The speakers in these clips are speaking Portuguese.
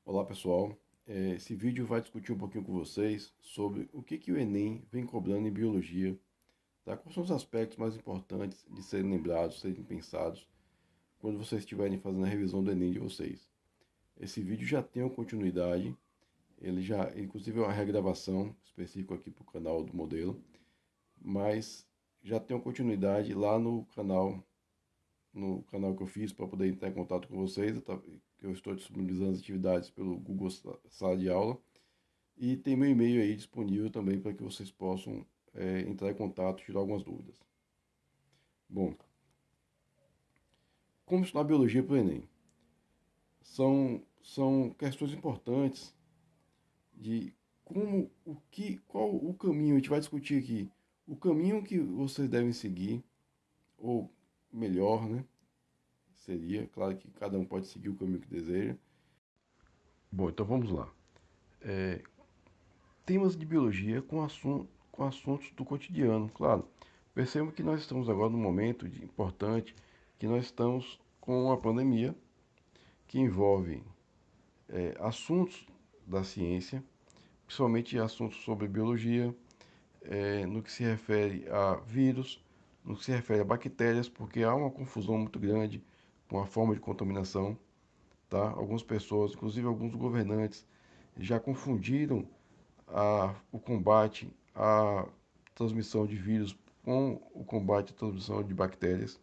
Olá pessoal, esse vídeo vai discutir um pouquinho com vocês sobre o que o Enem vem cobrando em biologia, tá? Quais são os aspectos mais importantes de serem lembrados, serem pensados, quando vocês estiverem fazendo a revisão do Enem de vocês. Esse vídeo já tem uma continuidade, inclusive é uma regravação específica aqui para o canal do modelo, mas já tem uma continuidade lá no canal que eu fiz para poder entrar em contato com vocês. Eu estou disponibilizando as atividades pelo Google Sala de Aula. E tem meu e-mail aí disponível também para que vocês possam entrar em contato, tirar algumas dúvidas. Bom, como estudar biologia para o Enem? São questões importantes de qual o caminho, a gente vai discutir aqui, o caminho que vocês devem seguir, ou melhor, né? Seria, claro que cada um pode seguir o caminho que deseja. Bom, então vamos lá. Temas de biologia com assuntos do cotidiano, claro. Percebam que nós estamos agora num momento importante, que nós estamos com uma pandemia que envolve assuntos da ciência, principalmente assuntos sobre biologia, no que se refere a vírus, no que se refere a bactérias, porque há uma confusão muito grande com a forma de contaminação, tá? Algumas pessoas, inclusive alguns governantes, já confundiram o combate à transmissão de vírus com o combate à transmissão de bactérias.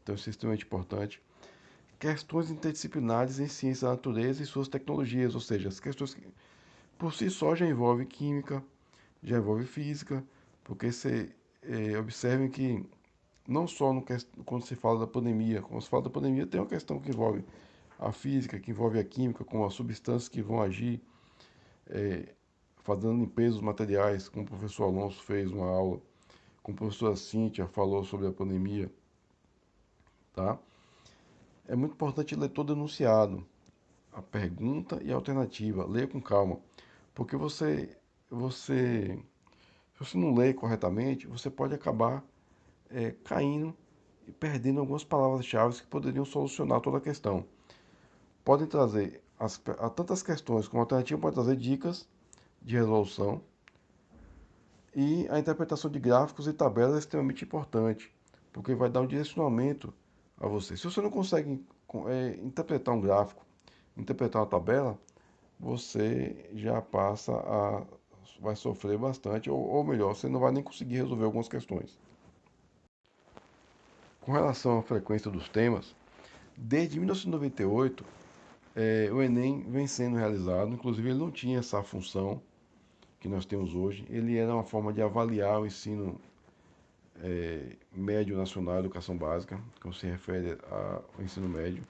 Então, isso é extremamente importante. Questões interdisciplinares em ciência da natureza e suas tecnologias, ou seja, as questões que por si só já envolvem química, já envolve física, porque você observe que não só quando se fala da pandemia, quando se fala da pandemia tem uma questão que envolve a física, que envolve a química, com as substâncias que vão agir, fazendo limpeza dos materiais, como o professor Alonso fez uma aula, como a professora Cíntia falou sobre a pandemia, tá? É muito importante ler todo o enunciado, a pergunta e a alternativa. Leia com calma, porque se você não lê corretamente, você pode acabar caindo e perdendo algumas palavras-chave que poderiam solucionar toda a questão. Podem trazer tantas questões como alternativa, pode trazer dicas de resolução. E a interpretação de gráficos e tabelas é extremamente importante, porque vai dar um direcionamento a você. Se você não consegue interpretar um gráfico, interpretar uma tabela, você já vai sofrer bastante, ou melhor, você não vai nem conseguir resolver algumas questões. Com relação à frequência dos temas, desde 1998, o Enem vem sendo realizado, inclusive ele não tinha essa função que nós temos hoje, ele era uma forma de avaliar o ensino médio nacional de educação básica, que se refere ao ensino médio,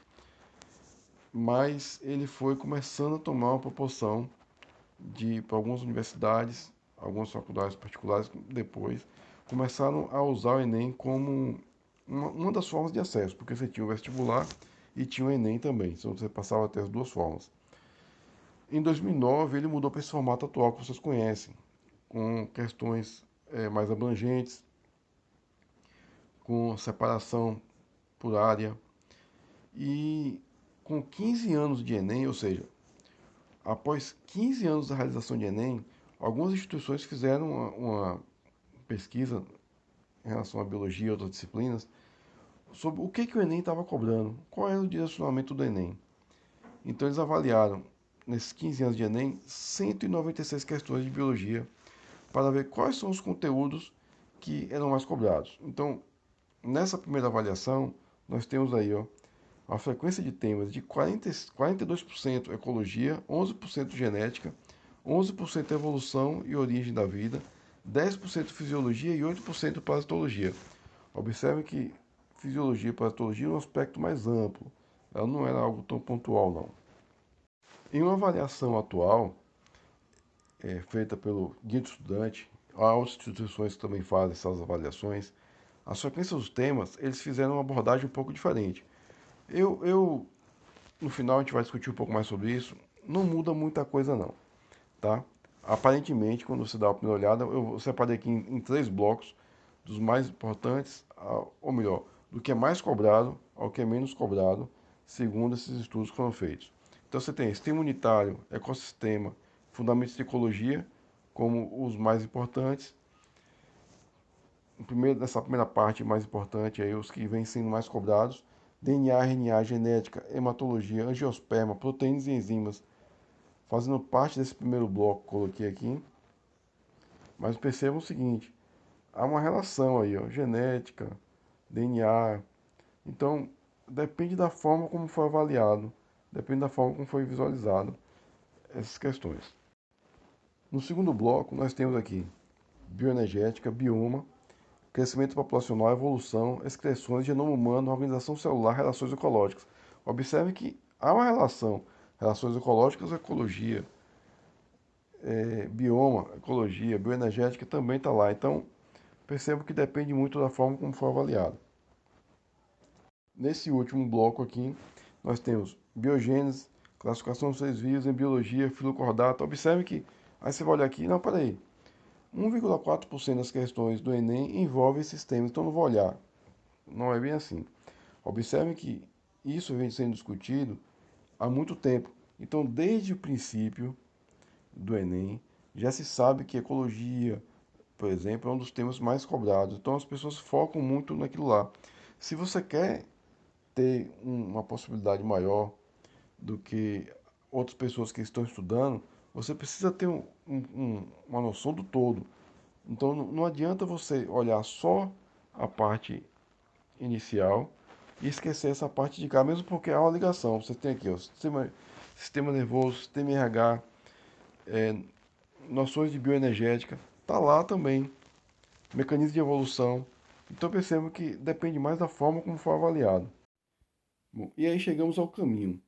mas ele foi começando a tomar uma proporção para algumas universidades, algumas faculdades particulares depois começaram a usar o Enem como uma das formas de acesso, porque você tinha o vestibular e tinha o Enem também, então você passava até as duas formas. Em 2009 ele mudou para esse formato atual que vocês conhecem, com questões mais abrangentes, com separação por área. E com 15 anos de Enem, ou seja, após 15 anos da realização de Enem, algumas instituições fizeram uma pesquisa em relação à biologia e outras disciplinas sobre o que o Enem estava cobrando, qual era o direcionamento do Enem. Então eles avaliaram, nesses 15 anos de Enem, 196 questões de biologia para ver quais são os conteúdos que eram mais cobrados. Então, nessa primeira avaliação, nós temos aí, ó, a frequência de temas de 42% ecologia, 11% genética, 11% evolução e origem da vida, 10% fisiologia e 8% parasitologia. Observe que fisiologia e parasitologia é um aspecto mais amplo, ela não era algo tão pontual, não. Em uma avaliação atual, feita pelo Guia do Estudante, há outras instituições que também fazem essas avaliações, as frequências dos temas, eles fizeram uma abordagem um pouco diferente. Eu no final a gente vai discutir um pouco mais sobre isso, não muda muita coisa não, tá? Aparentemente, quando você dá uma primeira olhada, eu separei aqui em três blocos, dos mais importantes, ou melhor, do que é mais cobrado ao que é menos cobrado, segundo esses estudos que foram feitos. Então você tem sistema unitário, ecossistema, fundamentos de ecologia, como os mais importantes. Nessa primeira parte mais importante, aí, os que vêm sendo mais cobrados, DNA, RNA, genética, hematologia, angiosperma, proteínas e enzimas, fazendo parte desse primeiro bloco que coloquei aqui. Mas percebam o seguinte, há uma relação aí, ó, genética, DNA. Então, depende da forma como foi avaliado, depende da forma como foi visualizado essas questões. No segundo bloco, nós temos aqui bioenergética, bioma, crescimento populacional, evolução, excreções, genoma humano, organização celular, relações ecológicas. Observe que há uma relação, relações ecológicas, ecologia, bioma, ecologia, bioenergética também está lá. Então, percebo que depende muito da forma como for avaliado. Nesse último bloco aqui, nós temos biogênese, classificação dos seres vivos em biologia, filocordato. Observe que, aí você vai olhar aqui, não, peraí, 1,4% das questões do Enem envolvem esses temas, então não vou olhar. Não é bem assim. Observe que isso vem sendo discutido há muito tempo. Então, desde o princípio do Enem, já se sabe que ecologia, por exemplo, é um dos temas mais cobrados. Então, as pessoas focam muito naquilo lá. Se você quer ter uma possibilidade maior do que outras pessoas que estão estudando, você precisa ter uma noção do todo. Então não adianta você olhar só a parte inicial e esquecer essa parte de cá, mesmo porque há uma ligação. Você tem aqui, ó, sistema nervoso, sistema RH, noções de bioenergética, tá lá também, mecanismo de evolução. Então percebo que depende mais da forma como for avaliado. Bom, e aí chegamos ao caminho.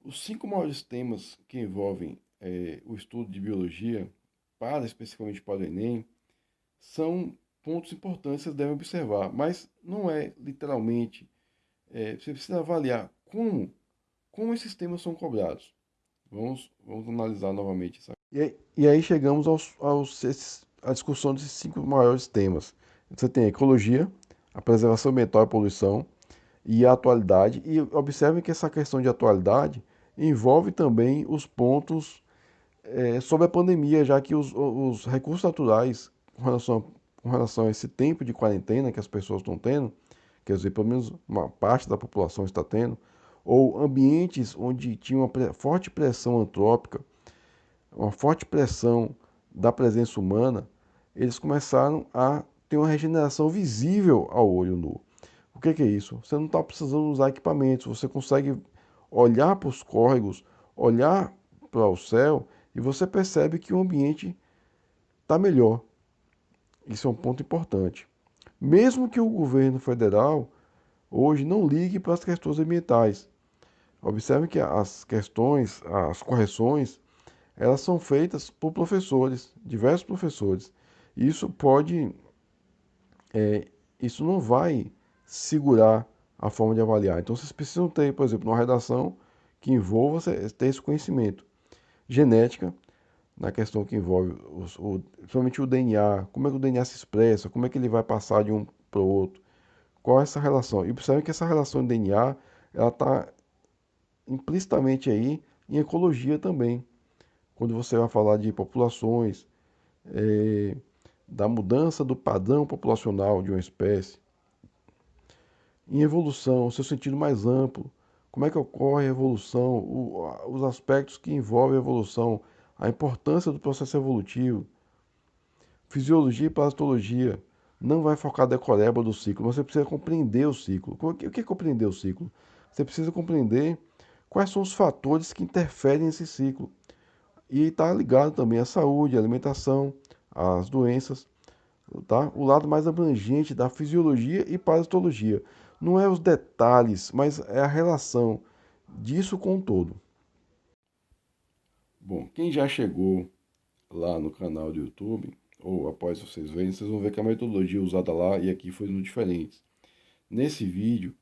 Os 5 maiores temas que envolvem o estudo de biologia, especificamente para o Enem, são pontos importantes que vocês devem observar, mas não é literalmente. Você precisa avaliar como esses temas são cobrados. Vamos analisar novamente isso. E aí chegamos à discussão desses 5 maiores temas. Você tem a ecologia, a preservação ambiental e a poluição, e a atualidade. E observem que essa questão de atualidade envolve também os pontos sobre a pandemia, já que os recursos naturais com relação a esse tempo de quarentena que as pessoas estão tendo, quer dizer, pelo menos uma parte da população está tendo, ou ambientes onde tinha uma forte pressão antrópica, uma forte pressão da presença humana, eles começaram a ter uma regeneração visível ao olho nu. O que é isso? Você não está precisando usar equipamentos, você consegue olhar para os córregos, olhar para o céu e você percebe que o ambiente está melhor. Isso é um ponto importante. Mesmo que o governo federal hoje não ligue para as questões ambientais. Observe que as questões, as correções, elas são feitas por professores, diversos professores. Isso pode, isso não vai segurar a forma de avaliar. Então vocês precisam ter, por exemplo, uma redação que envolva ter esse conhecimento. Genética, na questão que envolve principalmente o DNA, como é que o DNA se expressa, como é que ele vai passar de um para o outro, qual é essa relação. E percebe que essa relação de DNA, ela está implicitamente aí em ecologia também. Quando você vai falar de populações, da mudança do padrão populacional de uma espécie, em evolução, o seu sentido mais amplo, como é que ocorre a evolução, os aspectos que envolvem a evolução, a importância do processo evolutivo, fisiologia e paleontologia. Não vai focar a decoreba do ciclo, você precisa compreender o ciclo. O que é compreender o ciclo? Você precisa compreender quais são os fatores que interferem nesse ciclo. E está ligado também à saúde, à alimentação, às doenças, tá? O lado mais abrangente da fisiologia e paleontologia. Não é os detalhes, mas é a relação disso com o todo. Bom, quem já chegou lá no canal do YouTube, ou após vocês verem, vocês vão ver que a metodologia usada lá e aqui foi muito diferente. Nesse vídeo,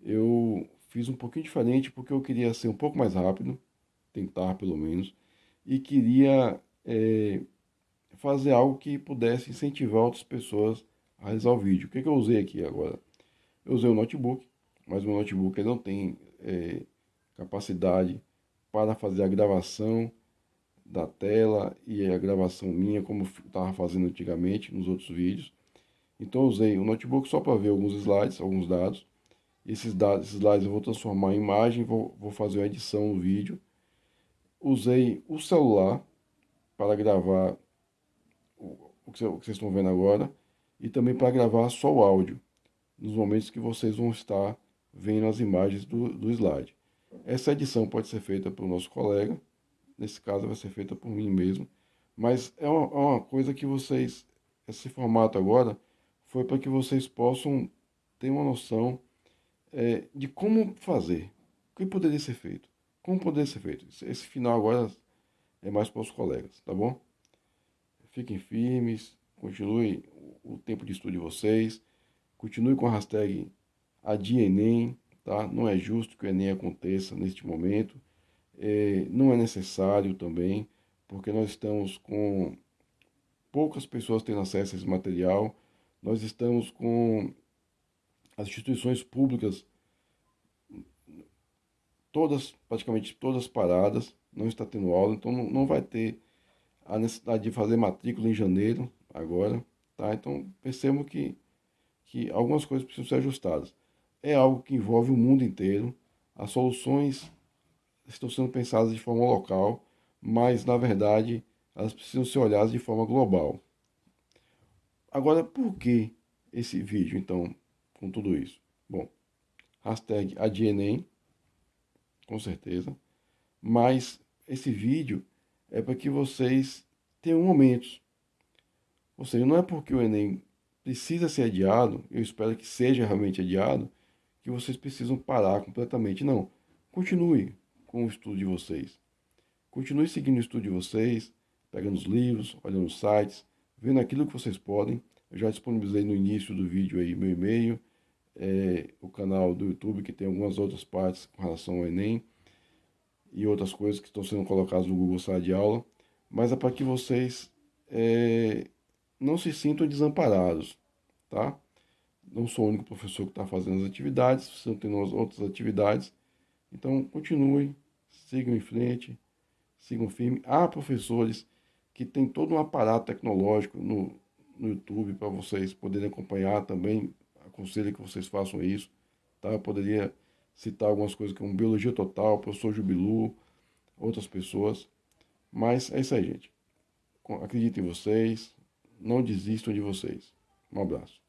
eu fiz um pouquinho diferente porque eu queria ser um pouco mais rápido, tentar pelo menos, e queria fazer algo que pudesse incentivar outras pessoas a realizar o vídeo. O que eu usei aqui agora? Eu usei o notebook, mas o meu notebook ele não tem capacidade para fazer a gravação da tela e a gravação minha, como eu estava fazendo antigamente nos outros vídeos. Então eu usei o notebook só para ver alguns slides, alguns dados. Esses dados, esses slides eu vou transformar em imagem, vou fazer uma edição no vídeo. Usei o celular para gravar o que vocês estão vendo agora e também para gravar só o áudio, nos momentos que vocês vão estar vendo as imagens do slide. Essa edição pode ser feita pelo nosso colega, nesse caso vai ser feita por mim mesmo, mas é uma coisa que vocês, esse formato agora, foi para que vocês possam ter uma noção de como fazer, o que poderia ser feito, como poderia ser feito. Esse final agora é mais para os colegas, tá bom? Fiquem firmes, continuem o tempo de estudo de vocês, continue com a hashtag AdiaEnem, tá? Não é justo que o Enem aconteça neste momento, não é necessário também, porque nós estamos com poucas pessoas tendo acesso a esse material, nós estamos com as instituições públicas todas, praticamente todas paradas, não está tendo aula, então não vai ter a necessidade de fazer matrícula em janeiro agora, tá? Então percebam que algumas coisas precisam ser ajustadas. É algo que envolve o mundo inteiro, as soluções estão sendo pensadas de forma local, mas na verdade elas precisam ser olhadas de forma global. Agora, por que esse vídeo, então, com tudo isso? Bom, hashtag AdiaEnem, com certeza, mas esse vídeo é para que vocês tenham momentos. Ou seja, não é porque o Enem precisa ser adiado, eu espero que seja realmente adiado, que vocês precisam parar completamente. Não. Continue com o estudo de vocês. Continue seguindo o estudo de vocês, pegando os livros, olhando os sites, vendo aquilo que vocês podem. Eu já disponibilizei no início do vídeo aí meu e-mail, o canal do YouTube, que tem algumas outras partes com relação ao Enem e outras coisas que estão sendo colocadas no Google Sala de Aula, mas é para que vocês não se sintam desamparados, tá? Não sou o único professor que está fazendo as atividades, vocês estão tendo outras atividades, então continue, sigam em frente, sigam firme. Há professores que têm todo um aparato tecnológico no YouTube para vocês poderem acompanhar também, aconselho que vocês façam isso, tá? Eu poderia citar algumas coisas como Biologia Total, professor Jubilu, outras pessoas, mas é isso aí, gente. Acredito em vocês, não desistam de vocês. Um abraço.